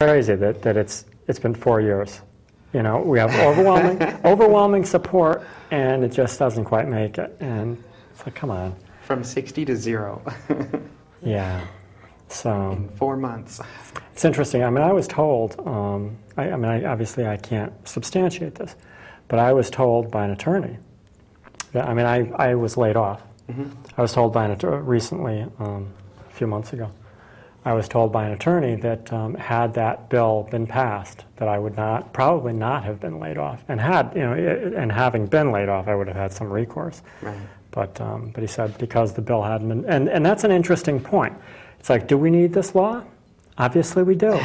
crazy that it's been 4 years. You know, we have overwhelming support, and it just doesn't quite make it. And it's like, come on. From 60 to 0. Yeah. So in 4 months. It's interesting. I mean, I was told. Obviously I can't substantiate this, but I was told by an attorney that I was laid off. Mm-hmm. I was told by an attorney recently, a few months ago. I was told by an attorney that had that bill been passed, that I would probably not have been laid off, and having been laid off, I would have had some recourse. Right. But he said because the bill hadn't been, and that's an interesting point. It's like, do we need this law? Obviously we do,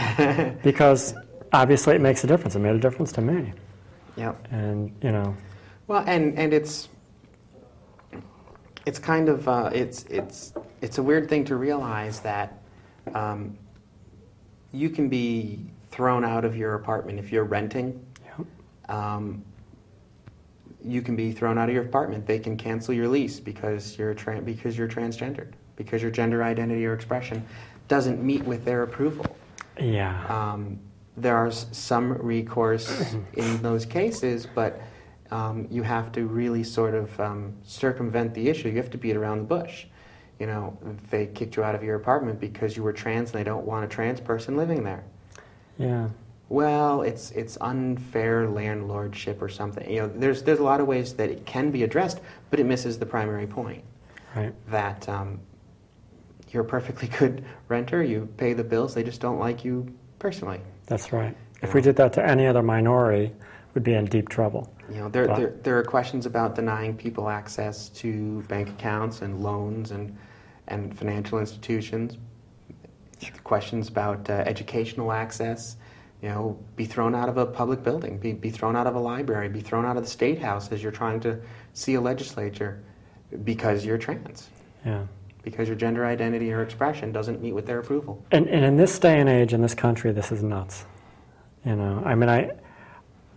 because obviously it makes a difference. It made a difference to me. Yep. And Well, and it's kind of it's a weird thing to realize that you can be thrown out of your apartment if you're renting. Yep. You can be thrown out of your apartment. They can cancel your lease because you're transgendered, because your gender identity or expression doesn't meet with their approval. Yeah. There are some recourse in those cases, but you have to really sort of circumvent the issue. You have to beat around the bush. You know, if they kicked you out of your apartment because you were trans and they don't want a trans person living there. Yeah. Well, it's unfair landlordship or something. You know, there's a lot of ways that it can be addressed, but it misses the primary point. Right. That you're a perfectly good renter, you pay the bills, they just don't like you personally. That's right. If we did that to any other minority, we'd be in deep trouble. You know, there are questions about denying people access to bank accounts and loans and financial institutions. Questions about educational access. You know, be thrown out of a public building, be thrown out of a library, be thrown out of the State House as you're trying to see a legislature because you're trans. Yeah. Because your gender identity or expression doesn't meet with their approval. And in this day and age, in this country, this is nuts. You know, I mean,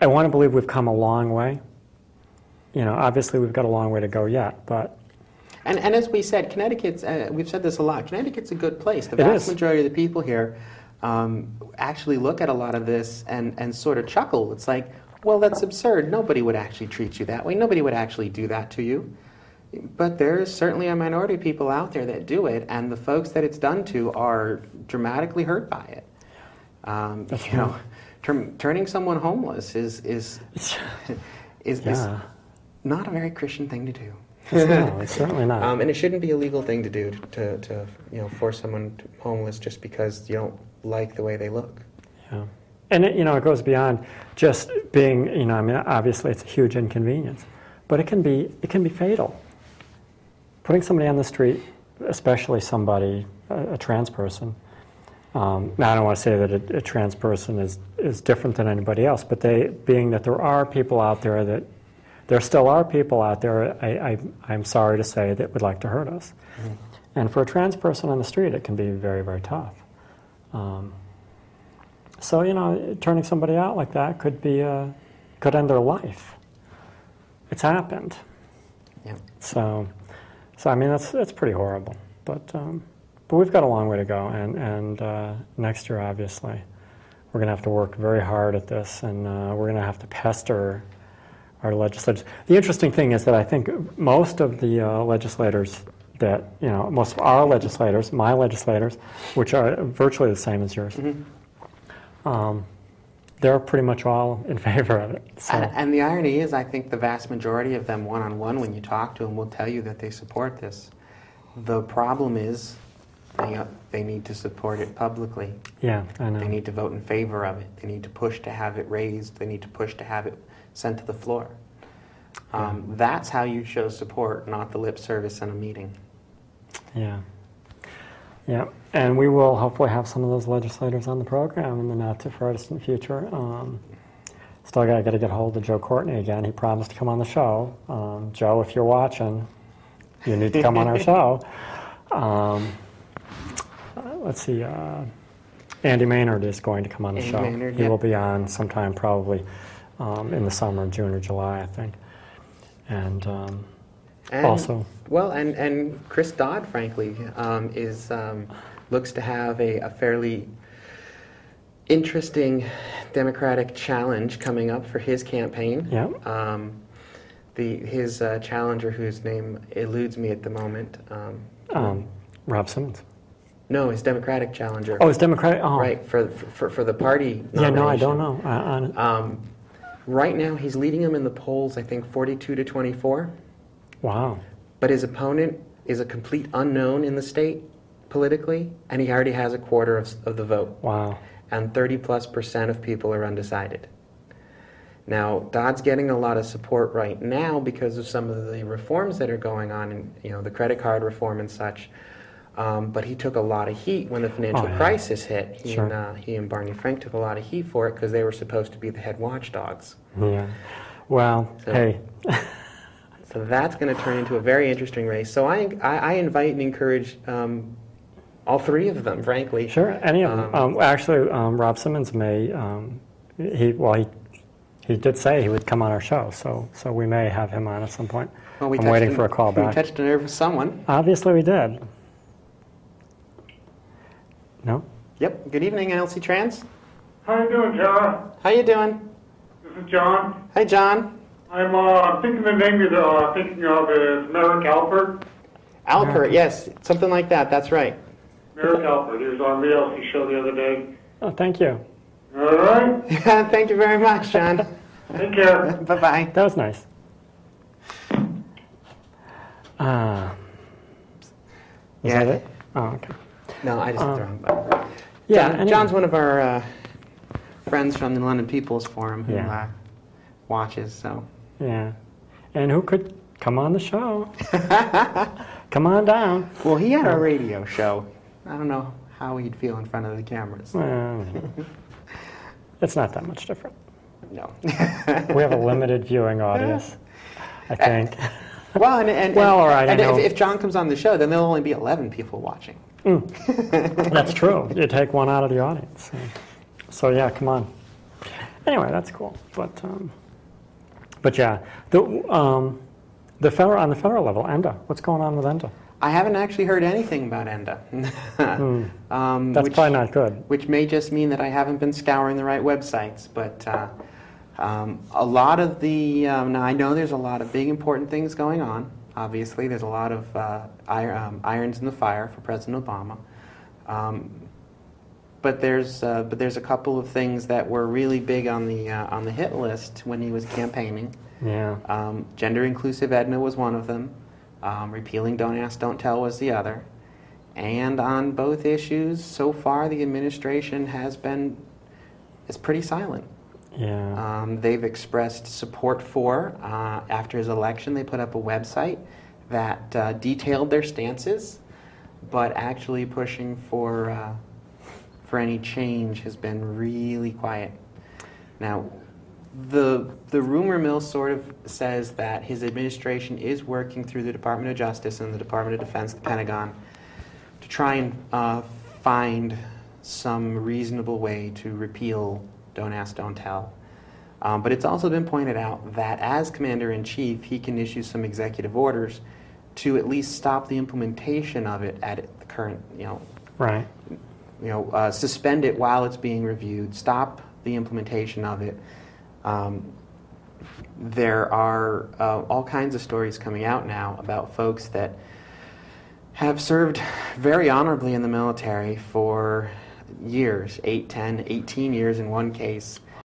I want to believe we've come a long way. You know, obviously we've got a long way to go yet, but... And as we said, Connecticut's, we've said this a lot, Connecticut's a good place. The vast majority of the people here actually look at a lot of this and sort of chuckle. It's like, well, that's absurd. Nobody would actually treat you that way. Nobody would actually do that to you. But there's certainly a minority of people out there that do it, and the folks that it's done to are dramatically hurt by it. You know, turning someone homeless is not a very Christian thing to do. No, it's certainly not. And it shouldn't be a legal thing to do to force someone homeless just because you don't like the way they look. Yeah, and it goes beyond just being obviously it's a huge inconvenience, but it can be fatal. Putting somebody on the street, especially somebody, a trans person. Now I don't want to say that a trans person is different than anybody else, but being that there are people out there that. There still are people out there, I'm sorry to say, that would like to hurt us. Mm-hmm. And for a trans person on the street, it can be very, very tough. So, turning somebody out like that could end their life. It's happened. Yeah. So I mean, that's pretty horrible. But we've got a long way to go. And next year, obviously, we're going to have to work very hard at this, and we're going to have to pester our legislators. The interesting thing is that I think most of the legislators most of our legislators, my legislators, which are virtually the same as yours, mm-hmm. They're pretty much all in favor of it. So. And the irony is, I think the vast majority of them, one-on-one, when you talk to them, will tell you that they support this. The problem is they need to support it publicly. Yeah, I know. They need to vote in favor of it. They need to push to have it raised. They need to push to have it sent to the floor. That's how you show support, not the lip service in a meeting. Yeah. Yeah, and we will hopefully have some of those legislators on the program in the not-too-far distant future. Still got to get hold of Joe Courtney again. He promised to come on the show. Joe, if you're watching, you need to come on our show. Let's see. Andy Maynard is going to come on the show. Maynard, he will be on sometime probably in the summer, June or July, I think. And also... Well, and Chris Dodd, frankly, looks to have a fairly interesting Democratic challenge coming up for his campaign. Yeah. His challenger, whose name eludes me at the moment. Rob Simmons. No, his Democratic challenger. Oh, his Democratic. Oh. Right, for the party nomination. Yeah, no, I don't know. Right now, he's leading him in the polls, I think, 42-24. Wow. But his opponent is a complete unknown in the state politically, and he already has a quarter of the vote. Wow. And 30+% of people are undecided. Now, Dodd's getting a lot of support right now because of some of the reforms that are going on, and the credit card reform and such. But he took a lot of heat when the financial crisis hit. He and Barney Frank took a lot of heat for it because they were supposed to be the head watchdogs. Yeah. Well, hey. So that's going to turn into a very interesting race. So I invite and encourage all three of them, frankly. Sure, any of them. Actually, Rob Simmons may. He did say he would come on our show, so we may have him on at some point. Well, I'm waiting for a call back. We touched a nerve with someone. Obviously, we did. No? Yep. Good evening, nlcTrans. How you doing, Tara? How you doing? This is John. Hi, John. I'm thinking the name you're thinking of is Merrick Alpert. Alpert, yes, something like that. That's right. Merrick Alpert. He was on the LC show the other day. Oh, thank you. All right. Yeah, thank you very much, John. Take care. Bye-bye. That was nice. Is that it? Oh, okay. No, I just hit the wrong button. Yeah, John's one of our friends from the London People's Forum who watches. So. Yeah, and who could come on the show? Come on down. Well, he had a radio show. I don't know how he'd feel in front of the cameras. Well, it's not that much different. No. We have a limited viewing audience, I think. Well, all right. And if John comes on the show, then there'll only be 11 people watching. That's true. You take one out of the audience. So yeah, come on. Anyway, that's cool. But yeah, on the federal level, ENDA. What's going on with ENDA? I haven't actually heard anything about ENDA. That's probably not good. Which may just mean that I haven't been scouring the right websites, but a lot of the now I know there's a lot of big important things going on. Obviously, there's a lot of irons in the fire for President Obama, but there's a couple of things that were really big on the hit list when he was campaigning. Yeah. Gender inclusive EDNA was one of them. Repealing Don't Ask, Don't Tell was the other. And on both issues, so far the administration is pretty silent. Yeah. They've expressed support for, after his election, they put up a website that detailed their stances, but actually pushing for any change has been really quiet. Now, the rumor mill sort of says that his administration is working through the Department of Justice and the Department of Defense, the Pentagon, to try and find some reasonable way to repeal Don't Ask, Don't Tell. But it's also been pointed out that as Commander-in-Chief, he can issue some executive orders to at least stop the implementation of it at the current, Right. Suspend it while it's being reviewed, stop the implementation of it. There are all kinds of stories coming out now about folks that have served very honorably in the military for years, 8, 10, 18 years in one case,